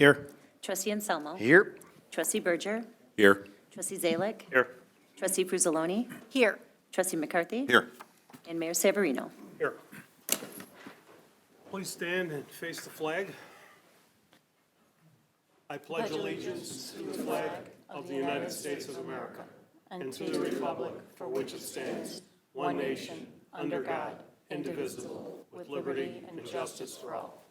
Here. Trustee Anselmo. Here. Trustee Berger. Here. Trustee Zalek. Here. Trustee Fruzzoloni. Here. Trustee McCarthy. Here. And Mayor Severino. Here. Please stand and face the flag. I pledge allegiance to the flag of the United States of America and to the republic for which it stands, one nation, under God, indivisible, with liberty and justice for all.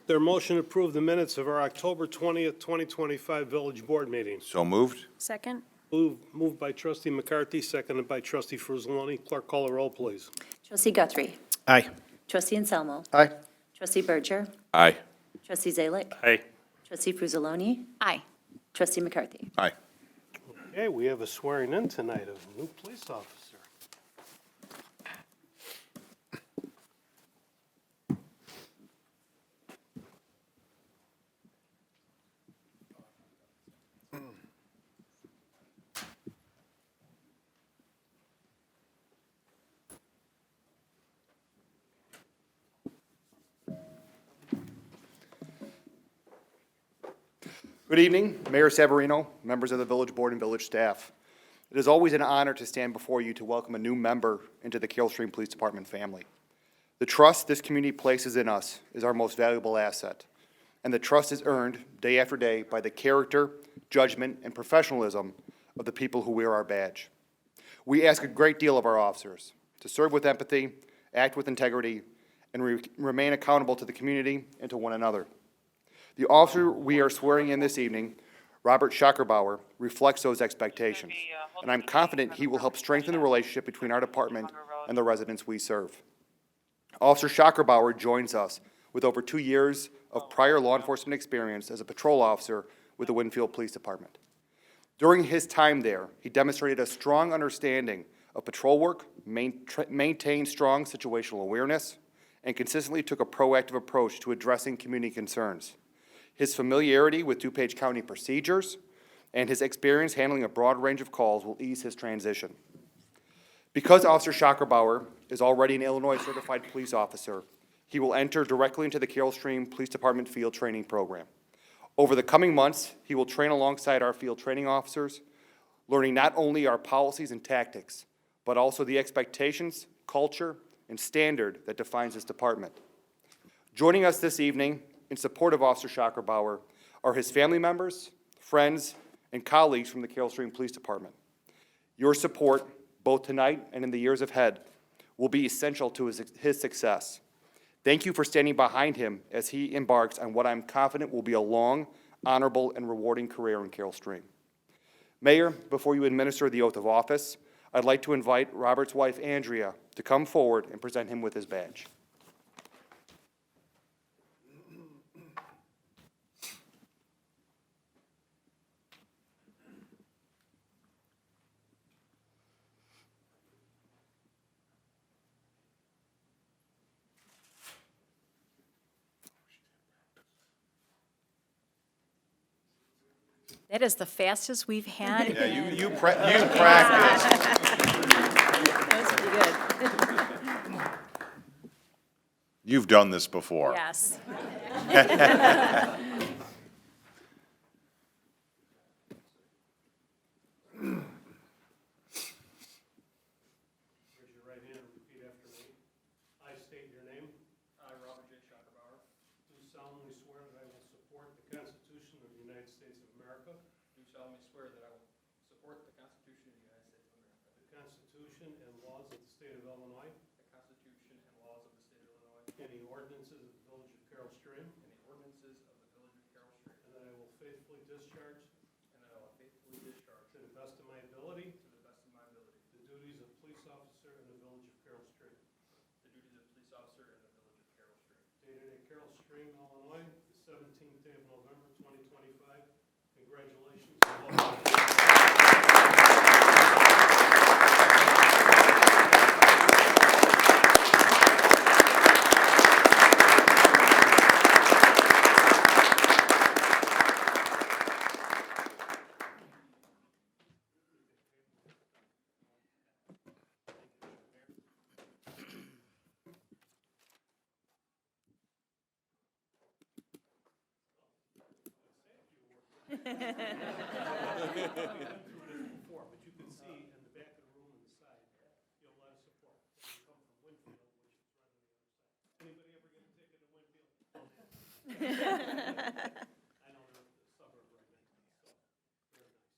Their motion to approve the minutes of our October 20th, 2025 Village Board meeting. So moved. Second? Moved by trustee McCarthy, seconded by trustee Fruzzoloni. Clerk, call the roll, please. Trustee Guthrie. Aye. Trustee Anselmo. Aye. Trustee Berger. Aye. Trustee Zalek. Aye. Trustee Fruzzoloni. Aye. Trustee McCarthy. Aye. Okay, we have a swearing in tonight of a new police officer. Good evening, Mayor Severino, members of the Village Board and Village staff. It is always an honor to stand before you to welcome a new member into the Carroll Stream Police Department family. The trust this community places in us is our most valuable asset, and the trust is earned day after day by the character, judgment, and professionalism of the people who wear our badge. We ask a great deal of our officers to serve with empathy, act with integrity, and remain accountable to the community and to one another. The officer we are swearing in this evening, Robert Schackerbauer, reflects those expectations, and I'm confident he will help strengthen the relationship between our department and the residents we serve. Officer Schackerbauer joins us with over 2 years of prior law enforcement experience as a patrol officer with the Winfield Police Department. During his time there, he demonstrated a strong understanding of patrol work, maintained strong situational awareness, and consistently took a proactive approach to addressing community concerns. His familiarity with DuPage County procedures and his experience handling a broad range of calls will ease his transition. Because Officer Schackerbauer is already an Illinois certified police officer, he will enter directly into the Carroll Stream Police Department field training program. Over the coming months, he will train alongside our field training officers, learning not only our policies and tactics, but also the expectations, culture, and standard that defines this department. Joining us this evening in support of Officer Schackerbauer are his family members, friends, and colleagues from the Carroll Stream Police Department. Your support, both tonight and in the years ahead, will be essential to his success. Thank you for standing behind him as he embarks on what I'm confident will be a long, honorable, and rewarding career in Carroll Stream. Mayor, before you administer the oath of office, I'd like to invite Robert's wife, Andrea, to come forward and present him with his badge. That is the fastest we've had. Yeah, you practiced. That was pretty good. You've done this before. Yes. Raise your right hand and repeat after me. I state your name. I, Robert J. Schackerbauer, Do solemnly swear that I will support the Constitution of the United States of America, do solemnly swear that I will support the Constitution of the United States of America, the Constitution and laws of the state of Illinois, the Constitution and laws of the state of Illinois, and the ordinances of the Village of Carroll Stream, and the ordinances of the Village of Carroll Stream, and that I will faithfully discharge, and that I will faithfully discharge, to the best of my ability, to the best of my ability, the duties of police officer in the Village of Carroll Stream. the duties of police officer in the Village of Carroll Stream. Dated at Carroll Stream, Illinois, the 17th day of November, 2025. Congratulations. and welcome. Before, but you can see in the back of the room and the side, you have a lot of support. And you come from Winfield, which is right on the other side. Anybody ever get a ticket to Winfield? I know they're a suburb right next to me, so very nice.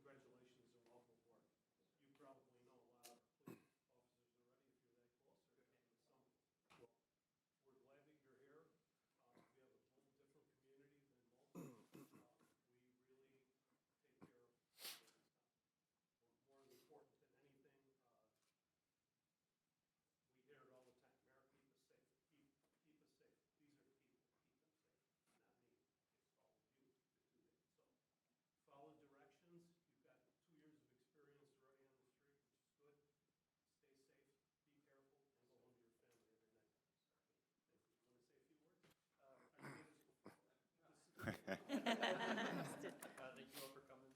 Congratulations and welcome aboard. You probably know a lot of police officers already if you're that close, or some. Well, we're glad that you're here. We have a whole different community than most. We really take care of more important than anything. We hear it all the time, Mayor, keep us safe, keep us safe. These are the people, keep them safe, not me. It's all of you that do that. So follow directions. You've got 2 years of experience already on the street, which is good. Stay safe, be careful, and go home to your family every night. Want to say a few words? I did this before. Thank you all for coming,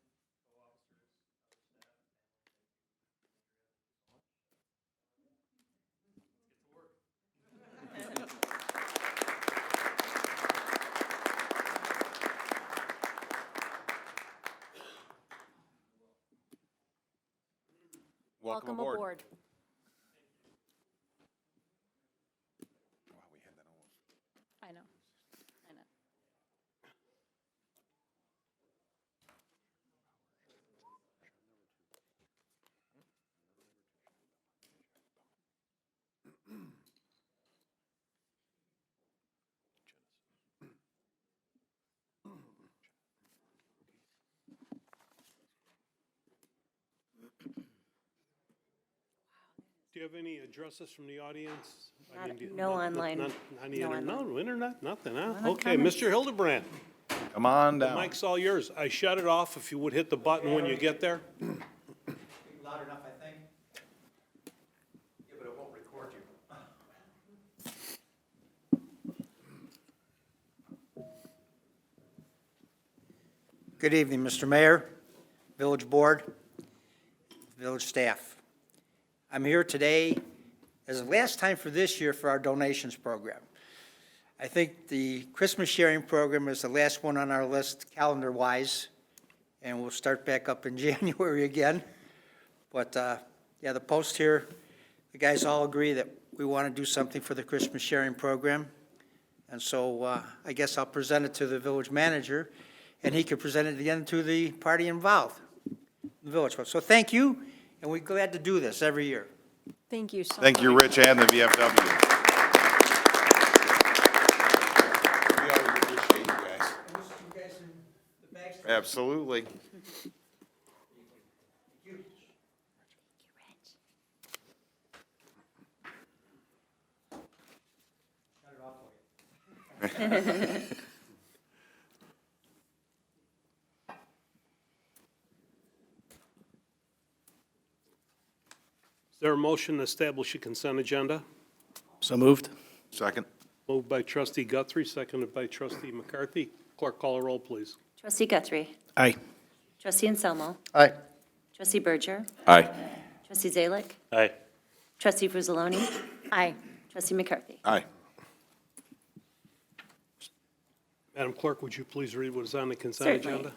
co-officers, other staff, family, thank you so much. Let's get to work. Welcome aboard. Wow, we had that almost. I know. I know. Do you have any addresses from the audience? I mean, No online. Not on the No internet, online. no, internet, nothing, huh? No Okay, comments. Mr. Hildebrand, Come on the down. mic's all yours. I shut it off if you would hit the button when you get there. Loud enough, I think. Yeah, but it won't record you. Good evening, Mr. Mayor, Village Board, Village staff. I'm here today as the last time for this year for our donations program. I think the Christmas sharing program is the last one on our list calendar-wise, and we'll start back up in January again. But, yeah, the post here, the guys all agree that we want to do something for the Christmas sharing program. And so I guess I'll present it to the village manager, and he could present it again to the party involved, the village. So thank you, and we're glad to do this every year. Thank you so much. Thank you, Rich, and the VFW. We always appreciate you guys. Absolutely. Is there a motion to establish a consent agenda? So moved. Second. Moved by trustee Guthrie, seconded by trustee McCarthy. Clerk, call a roll, please. Trustee Guthrie. Aye. Trustee Anselmo. Aye. Trustee Berger. Aye. Trustee Zalick. Aye. Trustee Frusaloni. Aye. Trustee McCarthy. Aye. Madam Clerk, would you please read what is on the consent Certainly. agenda?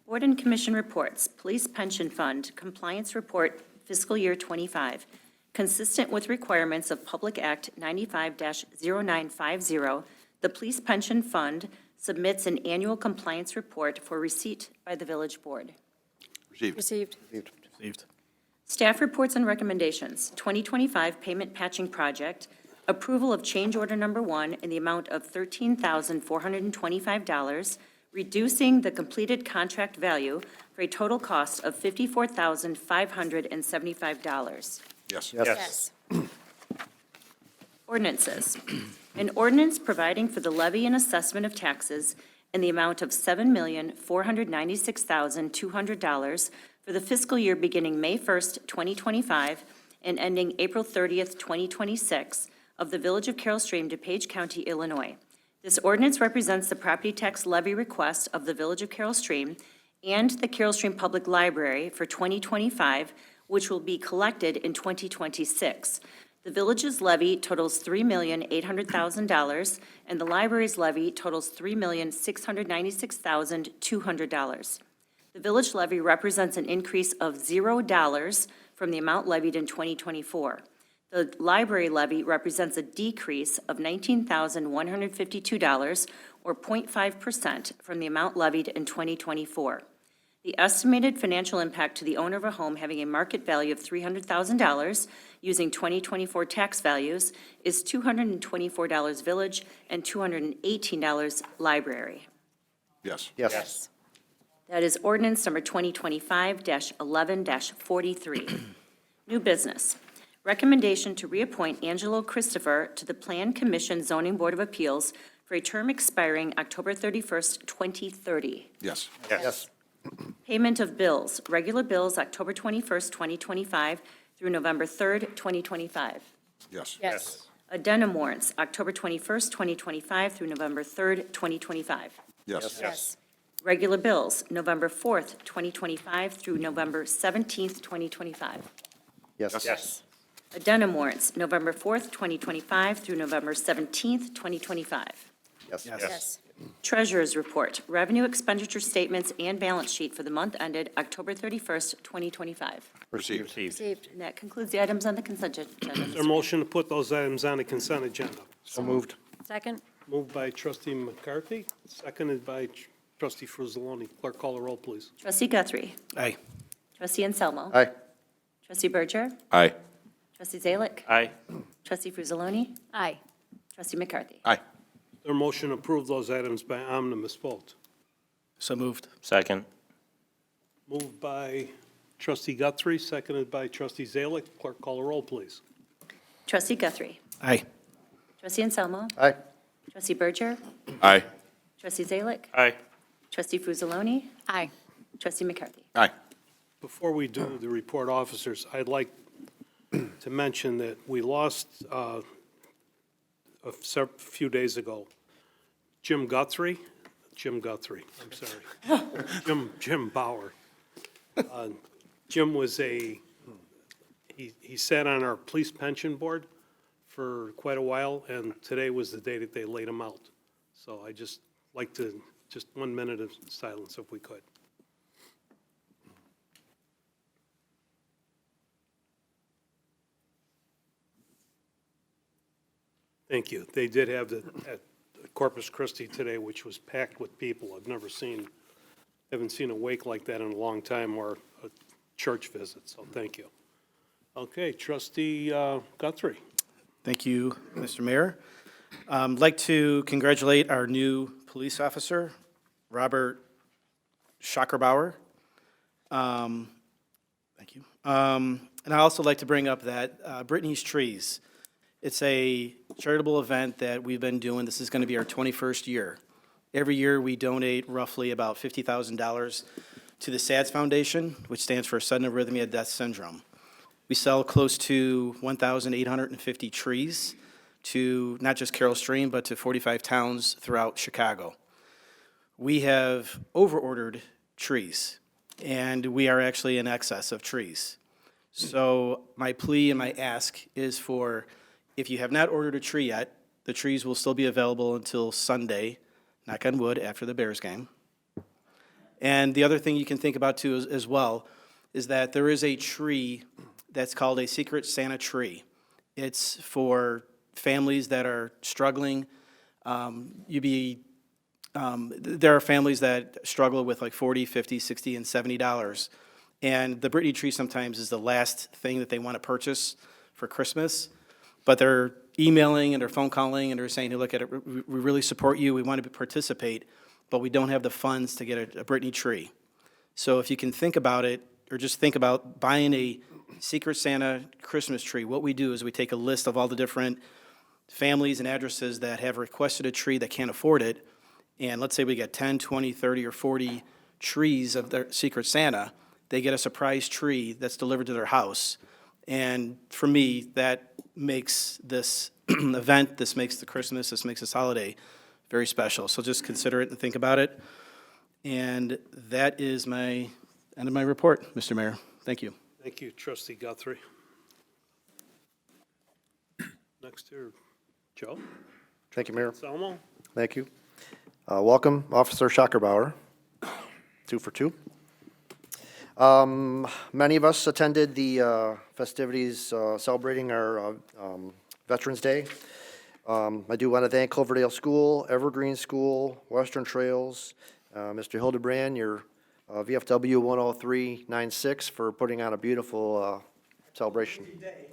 Board and Commission reports, Police Pension Fund Compliance Report Fiscal Year 25. Consistent with requirements of Public Act 95-0950, the Police Pension Fund submits an annual compliance report for receipt by the Village Board. Received. Received. Received. Staff reports and recommendations, 2025 Payment Patching Project, approval of change order number 1 in the amount of $13,425, reducing the completed contract value for a total cost of $54,575. Yes. Yes. Ordinances. An ordinance providing for the levy and assessment of taxes in the amount of $7,496,200 for the fiscal year beginning May 1st, 2025, and ending April 30th, 2026, of the Village of Carroll Stream, DuPage County, Illinois. This ordinance represents the property tax levy request of the Village of Carroll Stream and the Carroll Stream Public Library for 2025, which will be collected in 2026. The village's levy totals $3,800,000, and the library's levy totals $3,696,200. The village levy represents an increase of $0 from the amount levied in 2024. The library levy represents a decrease of $19,152, or 0.5%, from the amount levied in 2024. The estimated financial impact to the owner of a home having a market value of $300,000 using 2024 tax values is $224 village and $218 library. Yes. Yes. That is ordinance number 2025-11-43. New business. Recommendation to reappoint Angelo Christopher to the Plan Commission Zoning Board of Appeals for a term expiring October 31st, 2030. Yes. Yes. Payment of bills. Regular bills, October 21st, 2025 through November 3rd, 2025. Yes. Yes. Addendum warrants, October 21st, 2025 through November 3rd, 2025. Yes. Yes. Regular bills, November 4th, 2025 through November 17th, 2025. Yes. Addendum warrants, November 4th, 2025 through November 17th, 2025. Yes. Yes. Treasurer's report, revenue expenditure statements and balance sheet for the month ended October 31st, 2025. Received. Received. And that concludes the items on the consent agenda. Is there a motion to put those items on the consent agenda? So moved. Second? Moved by trustee McCarthy, seconded by trustee Fruzzaloni. Clerk, call the roll, please. Trustee Guthrie. Aye. Trustee Anselmo. Aye. Trustee Berger. Aye. Trustee Zalick. Aye. Trustee Fruzzaloni. Aye. Trustee McCarthy. Aye. Is there a motion to approve those items by omnibus vote? So moved. Second. Moved by trustee Guthrie, seconded by trustee Zalick. Clerk, call the roll, please. Trustee Guthrie. Aye. Trustee Anselmo. Aye. Trustee Berger. Aye. Trustee Zalick. Aye. Trustee Fruzzaloni. Aye. Trustee McCarthy. Aye. Before we do the report officers, I'd like to mention that we lost a few days ago, Jim Guthrie, I'm sorry. Jim Bauer. Jim was he sat on our police pension board for quite a while, and today was the day that they laid him out. So I just like to, just 1 minute of silence if we could. Thank you. They did have the, at Corpus Christi today, which was packed with people. I've haven't seen a wake like that in a long time, or a church visit, so thank you. Okay, trustee Guthrie. Thank you, Mr. Mayor. I'd like to congratulate our new police officer, Robert Schackerbauer. Thank you. And I'd also like to bring up that Brittany's Trees, it's a charitable event that we've been doing. This is going to be our 21st year. Every year, we donate roughly about $50,000 to the SADS Foundation, which stands for Sudden Arrhythmia Death Syndrome. We sell close to 1,850 trees to not just Carroll Stream, but to 45 towns throughout Chicago. We have over-ordered trees, and we are actually in excess of trees. So my plea and my ask is for, if you have not ordered a tree yet, the trees will still be available until Sunday, knock on wood, after the Bears game. And the other thing you can think about too as well is that there is a tree that's called a Secret Santa tree. It's for families that are struggling. There are families that struggle with like $40, $50, $60, and $70. And the Brittany tree sometimes is the last thing that they want to purchase for Christmas. But they're emailing and they're phone calling and they're saying, hey, look at it, we really support you, we want to participate, but we don't have the funds to get a Brittany tree. So if you can think about it, or just think about buying a Secret Santa Christmas tree, what we do is we take a list of all the different families and addresses that have requested a tree that can't afford it, and let's say we get 10, 20, 30, or 40 trees of their Secret Santa, they get a surprise tree that's delivered to their house. And for me, that makes this event, this makes the Christmas, this makes this holiday very special. So just consider it and think about it. And that is my end of my report, Mr. Mayor. Thank you. Thank you, trustee Guthrie. Next here, Joe Thank you, Mayor. Salmo. Thank you. Welcome, Officer Schockerbauer. 2 for 2. Many of us attended the festivities celebrating our Veterans Day. I do want to thank Cloverdale School, Evergreen School, Western Trails, Mr. Hildebrand, your VFW 10396 for putting on a beautiful celebration. Day.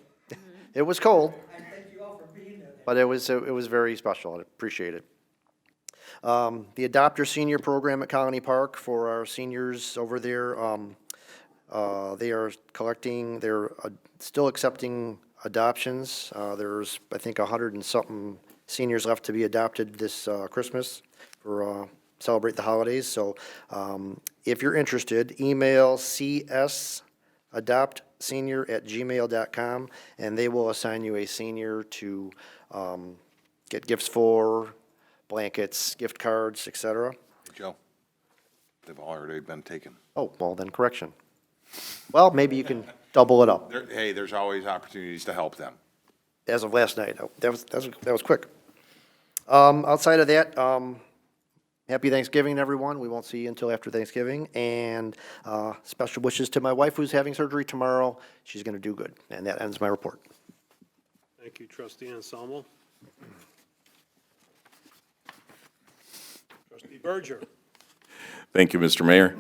It was cold, I thank you all for being there. but it was very special. I appreciate it. The Adopt Your Senior program at Colony Park for our seniors over there. They are collecting, they're still accepting adoptions. There's, I think, 100 and something seniors left to be adopted this Christmas for celebrate the holidays. So if you're interested, email csadoptsenior@gmail.com, and they will assign you a senior to get gifts for, blankets, gift cards, etc. Joe, they've already been taken. Oh, well, then correction. Well, maybe you can double it up. Hey, there's always opportunities to help them. As of last night, that was quick. Outside of that, happy Thanksgiving, everyone. We won't see you until after Thanksgiving. And special wishes to my wife, who's having surgery tomorrow. She's going to do good. And that ends my report. Thank you, Trustee Anselmo. Trustee Berger. Thank you, Mr. Mayor.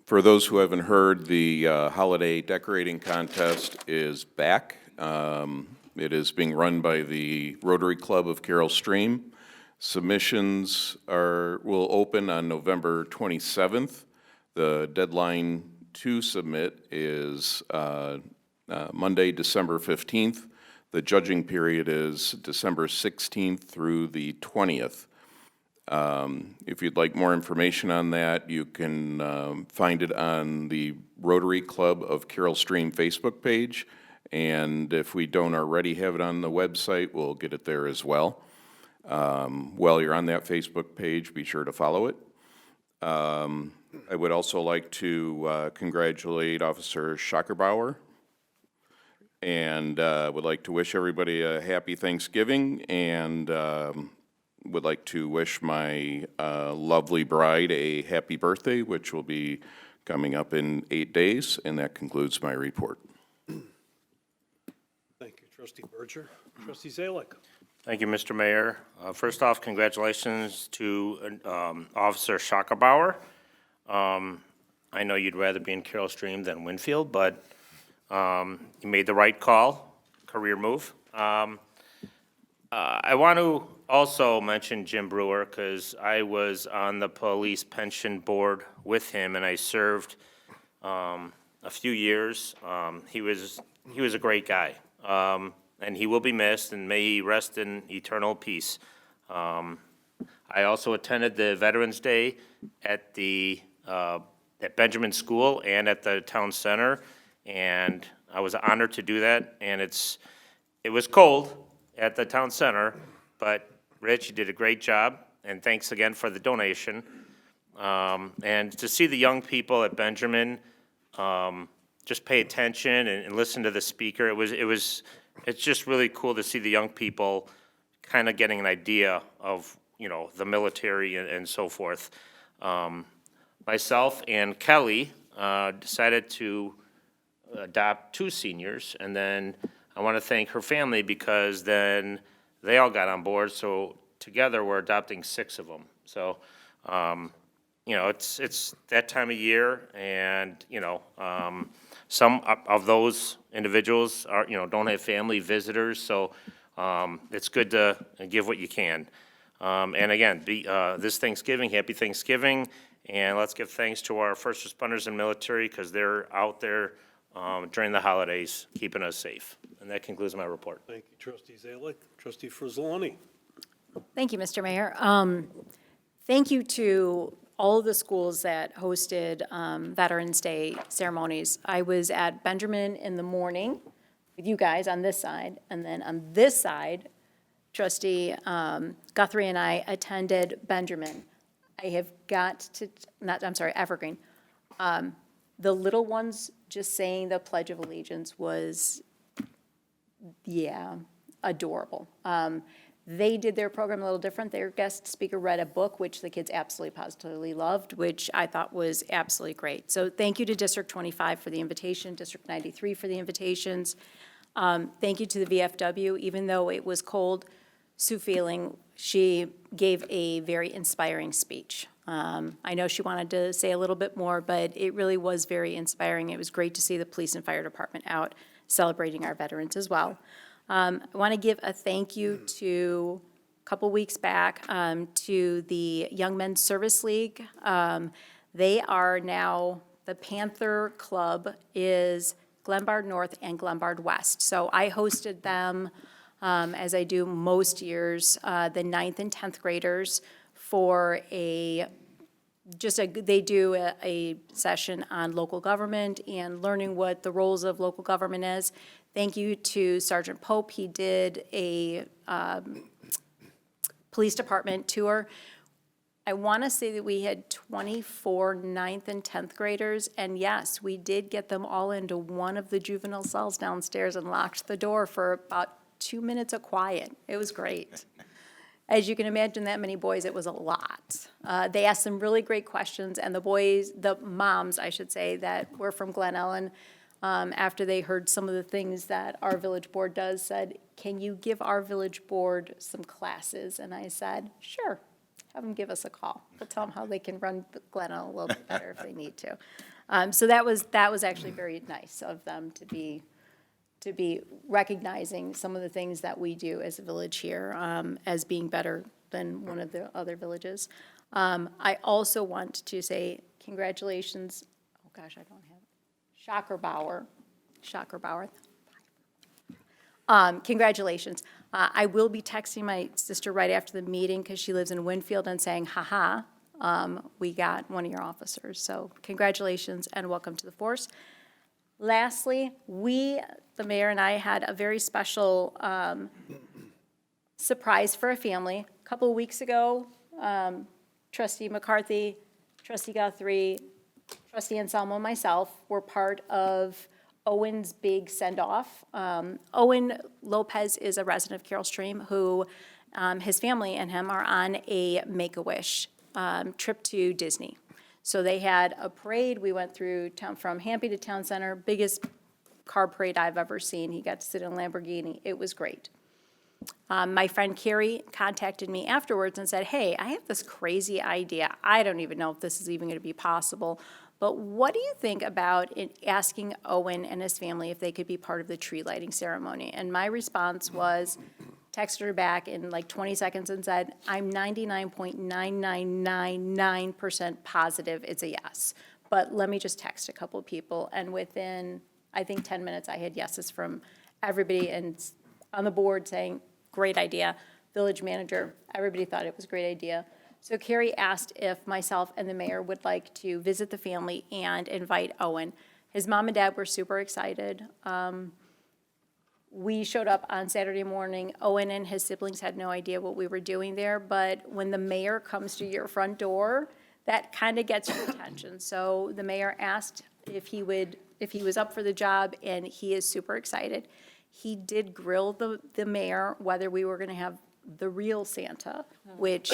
For those who haven't heard, the holiday decorating contest is back. It is being run by the Rotary Club of Carroll Stream. Submissions will open on November 27th. The deadline to submit is Monday, December 15th. The judging period is December 16th through the 20th. If you'd like more information on that, you can find it on the Rotary Club of Carroll Stream Facebook page. And if we don't already have it on the website, we'll get it there as well. While you're on that Facebook page, be sure to follow it. I would also like to congratulate Officer Schockerbauer, and would like to wish everybody a happy Thanksgiving, and would like to wish my lovely bride a happy birthday, which will be coming up in 8 days, and that concludes my report. Thank you, Trustee Berger. Trustee Zalik. Thank you, Mr. Mayor. First off, congratulations to Officer Schockerbauer. I know you'd rather be in Carroll Stream than Winfield, but you made the right call, career move. I want to also mention Jim Brewer, because I was on the police pension board with him, and I served a few years. He was a great guy, and he will be missed, and may he rest in eternal peace. I also attended the Veterans Day at Benjamin School and at the town center, and I was honored to do that. And it was cold at the town center, but Rich, you did a great job, and thanks again for the donation. And to see the young people at Benjamin just pay attention and listen to the speaker, it's just really cool to see the young people kind of getting an idea of, the military and so forth. Myself and Kelly decided to adopt 2 seniors, and then I want to thank her family, because then they all got on board, so together we're adopting 6 of them. So, it's that time of year, and, some of those individuals are, don't have family visitors, so it's good to give what you can. And again, this Thanksgiving, happy Thanksgiving, and let's give thanks to our first responders and military, because they're out there during the holidays, keeping us safe. And that concludes my report. Thank you, Trustee Zalik. Trustee Frizzolini. Thank you, Mr. Mayor. Thank you to all of the schools that hosted Veterans Day ceremonies. I was at Benjamin in the morning with you guys on this side, and then on this side, Trustee Guthrie and I attended Benjamin. I have got to, Evergreen. The little ones just saying the Pledge of Allegiance was yeah, adorable. They did their program a little different. Their guest speaker read a book, which the kids absolutely positively loved, which I thought was absolutely great. So thank you to District 25 for the invitation, District 93 for the invitations. Thank you to the VFW. Even though it was cold, Sue Feeling, she gave a very inspiring speech. I know she wanted to say a little bit more, but it really was very inspiring. It was great to see the police and fire department out celebrating our veterans as well. I want to give a thank you to, a couple weeks back, to the Young Men's Service League. They are now, the Panther Club is Glenbard North and Glenbard West. So I hosted them, as I do most years, the 9th and 10th graders for they do a session on local government and learning what the roles of local government is. Thank you to Sergeant Pope. He did a police department tour. I want to say that we had 24 9th and 10th graders, and yes, we did get them all into one of the juvenile cells downstairs and locked the door for about 2 minutes of quiet. It was great. As you can imagine, that many boys, it was a lot. They asked some really great questions, and the moms, I should say, that were from Glen Ellen, after they heard some of the things that our village board does, said, can you give our village board some classes? And I said, sure, have them give us a call. We'll tell them how they can run Glen Ellen a little bit better if they need to. So that was actually very nice of them to be recognizing some of the things that we do as a village here as being better than one of the other villages. I also want to say congratulations, oh gosh, I don't have it, Shocker Bauer. Congratulations. I will be texting my sister right after the meeting because she lives in Winfield and saying, haha, we got one of your officers. So congratulations and welcome to the force. Lastly, the mayor and I had a very special surprise for a family. A couple of weeks ago, Trustee McCarthy, Trustee Guthrie, Trustee Anselmo, and myself were part of Owen's big send-off. Owen Lopez is a resident of Carol Stream who, his family and him are on a Make-A-Wish trip to Disney. So they had a parade. We went through town, from Hampy to Town Center, biggest car parade I've ever seen. He got to sit in a Lamborghini. It was great. My friend Carrie contacted me afterwards and said, hey, I have this crazy idea. I don't even know if this is even going to be possible, but what do you think about asking Owen and his family if they could be part of the tree lighting ceremony? And my response was, texted her back in like 20 seconds and said, I'm 99.9999% positive it's a yes. But let me just text a couple of people. And within, I think, 10 minutes, I had yeses from everybody and on the board saying, great idea. Village manager, everybody thought it was a great idea. So Carrie asked if myself and the mayor would like to visit the family and invite Owen. His mom and dad were super excited. We showed up on Saturday morning. Owen and his siblings had no idea what we were doing there, but when the mayor comes to your front door, that kind of gets your attention. So the mayor asked if he was up for the job, and he is super excited. He did grill the mayor whether we were going to have the real Santa, which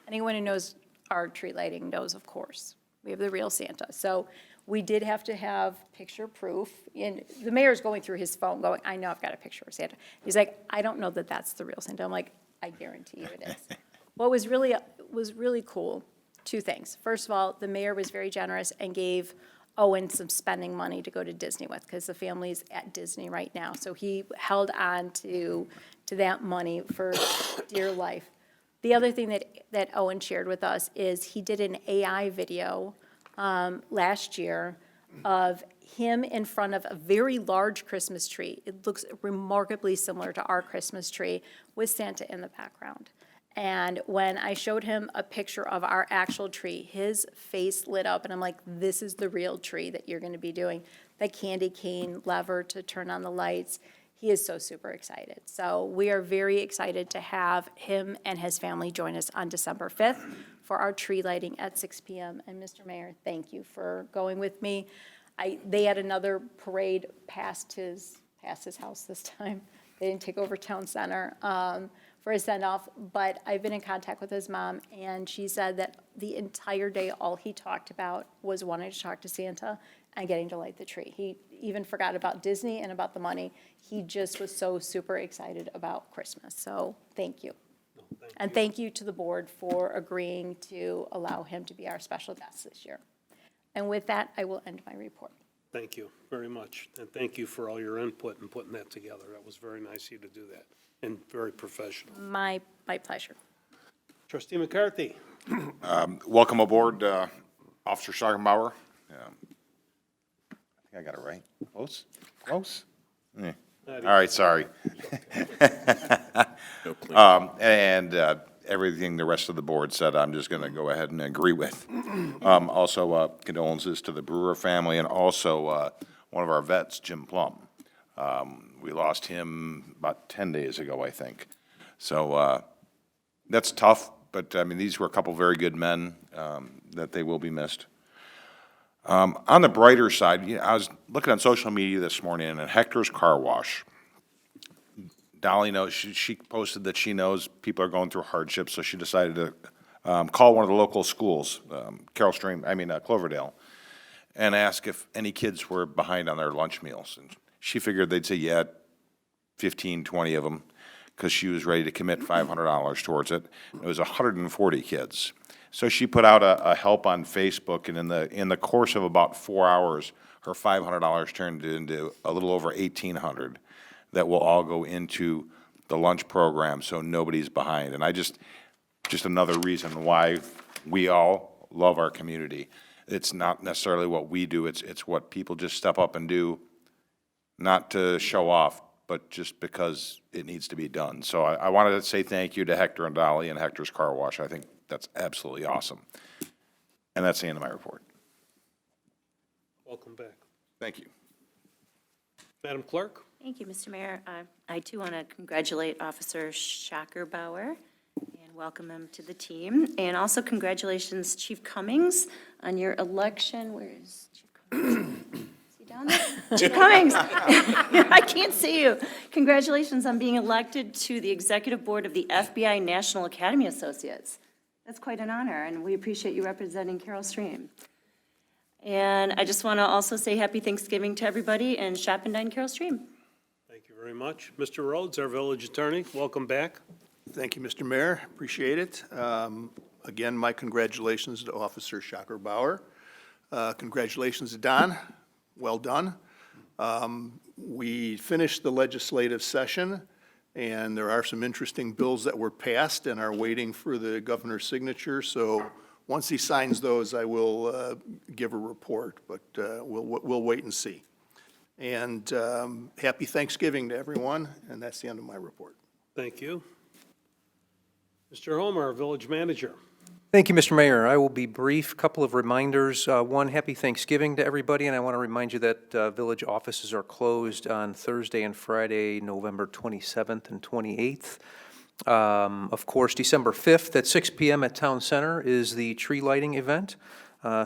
anyone who knows our tree lighting knows, of course. We have the real Santa. So we did have to have picture proof. And the mayor's going through his phone going, I know I've got a picture of Santa. He's like, I don't know that that's the real Santa. I'm like, I guarantee you it is. What was really cool, two things. First of all, the mayor was very generous and gave Owen some spending money to go to Disney with because the family's at Disney right now. So he held on to that money for dear life. The other thing that Owen shared with us is he did an AI video last year of him in front of a very large Christmas tree. It looks remarkably similar to our Christmas tree with Santa in the background. And when I showed him a picture of our actual tree, his face lit up, and I'm like, this is the real tree that you're going to be doing. The candy cane lever to turn on the lights. He is so super excited. So we are very excited to have him and his family join us on December 5th for our tree lighting at 6 p.m. And Mr. Mayor, thank you for going with me. They had another parade past past his house this time. They didn't take over town center for a send-off, but I've been in contact with his mom, and she said that the entire day, all he talked about was wanting to talk to Santa and getting to light the tree. He even forgot about Disney and about the money. He just was so super excited about Christmas, so thank you. And thank you to the board for agreeing to allow him to be our special guest this year. And with that, I will end my report. Thank you very much, and thank you for all your input in putting that together. That was very nice of you to do that, and very professional. My pleasure. Trustee McCarthy? Welcome aboard, Officer Schackenbauer. I think I got it right. Close? Close? Eh. All right, sorry. And everything the rest of the board said, I'm just going to go ahead and agree with. Also, condolences to the Brewer family, and also one of our vets, Jim Plum. We lost him about 10 days ago, I think. So that's tough, but I mean, these were a couple very good men that they will be missed. On the brighter side, I was looking on social media this morning, and at Hector's Car Wash, Dolly knows, she posted that she knows people are going through hardship, so she decided to call one of the local schools, Cloverdale, and ask if any kids were behind on their lunch meals. And she figured they'd say, yeah, 15, 20 of them, because she was ready to commit $500 towards it. It was 140 kids. So she put out a help on Facebook, and in the course of about 4 hours, her $500 turned into a little over $1,800 that will all go into the lunch program, so nobody's behind. And just another reason why we all love our community. It's not necessarily what we do, it's what people just step up and do, not to show off, but just because it needs to be done. So I wanted to say thank you to Hector and Dolly and Hector's Car Wash. I think that's absolutely awesome. And that's the end of my report. Welcome back. Thank you. Madam Clerk? Thank you, Mr. Mayor. I too want to congratulate Officer Schackenbauer and welcome him to the team. And also congratulations, Chief Cummings, on your election. Where is Chief Cummings? Is he down there? Chief Cummings, I can't see you. Congratulations on being elected to the Executive Board of the FBI National Academy Associates. That's quite an honor, and we appreciate you representing Carol Stream. And I just want to also say happy Thanksgiving to everybody in Shapendine, Carol Stream. Thank you very much. Mr. Rhodes, our village attorney, welcome back. Thank you, Mr. Mayor. Appreciate it. Again, my congratulations to Officer Schackenbauer. Congratulations to Don. Well done. We finished the legislative session, and there are some interesting bills that were passed and are waiting for the governor's signature. So once he signs those, I will give a report, but we'll wait and see. And happy Thanksgiving to everyone, and that's the end of my report. Thank you. Mr. Homer, our village manager. Thank you, Mr. Mayor. I will be brief. Couple of reminders. One, happy Thanksgiving to everybody, and I want to remind you that village offices are closed on Thursday and Friday, November 27th and 28th. Of course, December 5th at 6 p.m. at Town Center is the tree lighting event,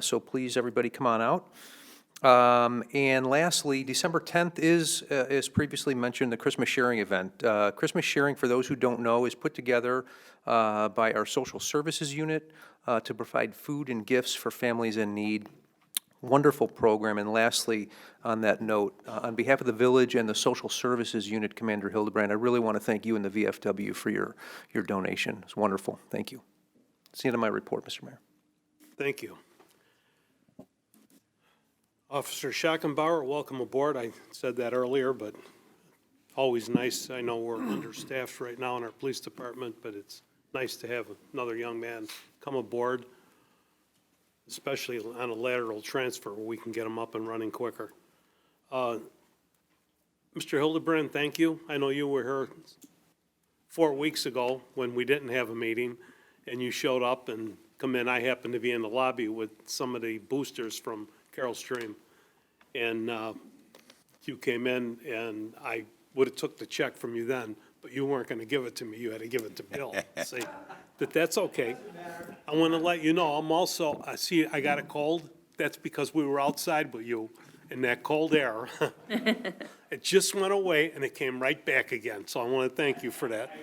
so please, everybody, come on out. And lastly, December 10th is, as previously mentioned, the Christmas sharing event. Christmas sharing, for those who don't know, is put together by our social services unit to provide food and gifts for families in need. Wonderful program. And lastly, on that note, on behalf of the village and the social services unit, Commander Hildebrand, I really want to thank you and the VFW for your donation. It's wonderful. Thank you. That's the end of my report, Mr. Mayor. Thank you. Officer Schackenbauer, welcome aboard. I said that earlier, but always nice. I know we're understaffed right now in our police department, but it's nice to have another young man come aboard, especially on a lateral transfer where we can get them up and running quicker. Mr. Hildebrand, thank you. I know you were here 4 weeks ago when we didn't have a meeting, and you showed up and come in. I happened to be in the lobby with some of the boosters from Carol Stream, and you came in, and I would have took the check from you then, but you weren't going to give it to me. You had to give it to Bill. Say that that's okay. I want to let you know, I'm also, I see I got a cold. That's because we were outside with you in that cold air. It just went away and it came right back again, so I want to thank you for that. I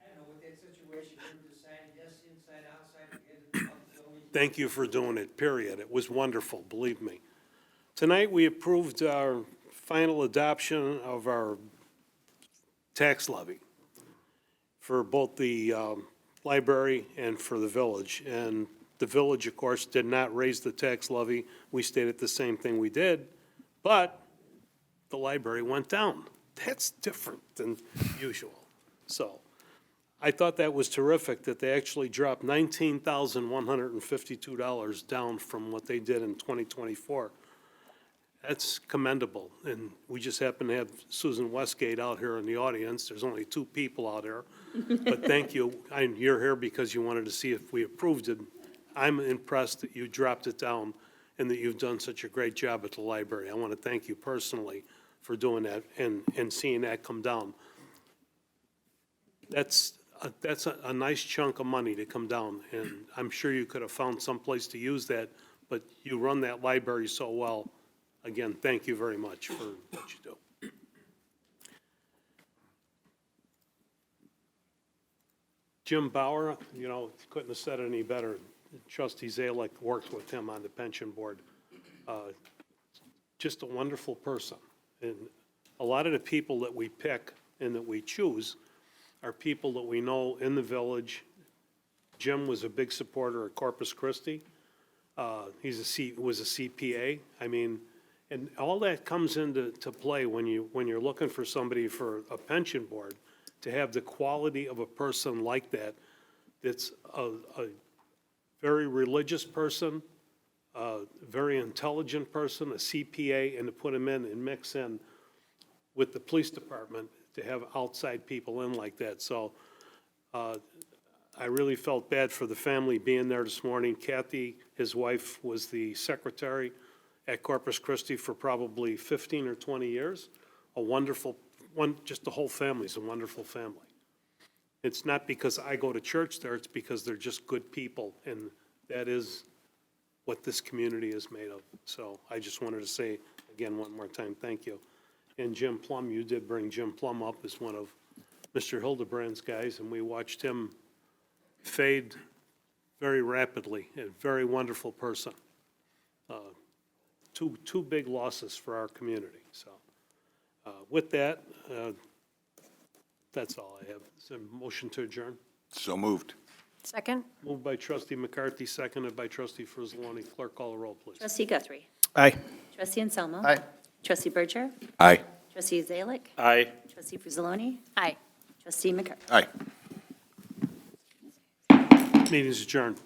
don't know, with that situation, we decided yes, inside, outside, Thank you for doing it, period. It was wonderful, believe me. Tonight, we approved our final adoption of our tax levy for both the library and for the village. And the village, of course, did not raise the tax levy. We stated the same thing we did, but the library went down. That's different than usual. So I thought that was terrific that they actually dropped $19,152 down from what they did in 2024. That's commendable, and we just happen to have Susan Westgate out here in the audience. There's only 2 people out there, but thank you. You're here because you wanted to see if we approved it. I'm impressed that you dropped it down and that you've done such a great job at the library. I want to thank you personally for doing that and seeing that come down. That's a nice chunk of money to come down, and I'm sure you could have found someplace to use that, but you run that library so well. Again, thank you very much for what you do. Jim Bauer, you know, couldn't have said it any better. Trustee Zalek worked with him on the pension board. Just a wonderful person. And a lot of the people that we pick and that we choose are people that we know in the village. Jim was a big supporter of Corpus Christi. Was a CPA. I mean, and all that comes into play when you're looking for somebody for a pension board, to have the quality of a person like that, that's a very religious person, a very intelligent person, a CPA, and to put him in and mix in with the police department, to have outside people in like that. So I really felt bad for the family being there this morning. Kathy, his wife, was the secretary at Corpus Christi for probably 15 or 20 years. A wonderful, just the whole family's a wonderful family. It's not because I go to church there, it's because they're just good people, and that is what this community is made of. So I just wanted to say, again, one more time, thank you. And Jim Plum, you did bring Jim Plum up as one of Mr. Hildebrand's guys, and we watched him fade very rapidly. A very wonderful person. Two big losses for our community. So with that, that's all I have. Is there a motion to adjourn? So moved. Second? Moved by trustee McCarthy, seconded by trustee Frizzaloni. Clerk, call the roll, please. Trustee Guthrie. Aye. Trustee Anselmo. Aye. Trustee Berger. Aye. Trustee Zalek. Aye. Trustee Frizzaloni. Aye. Trustee McCarthy. Aye. Meeting is adjourned.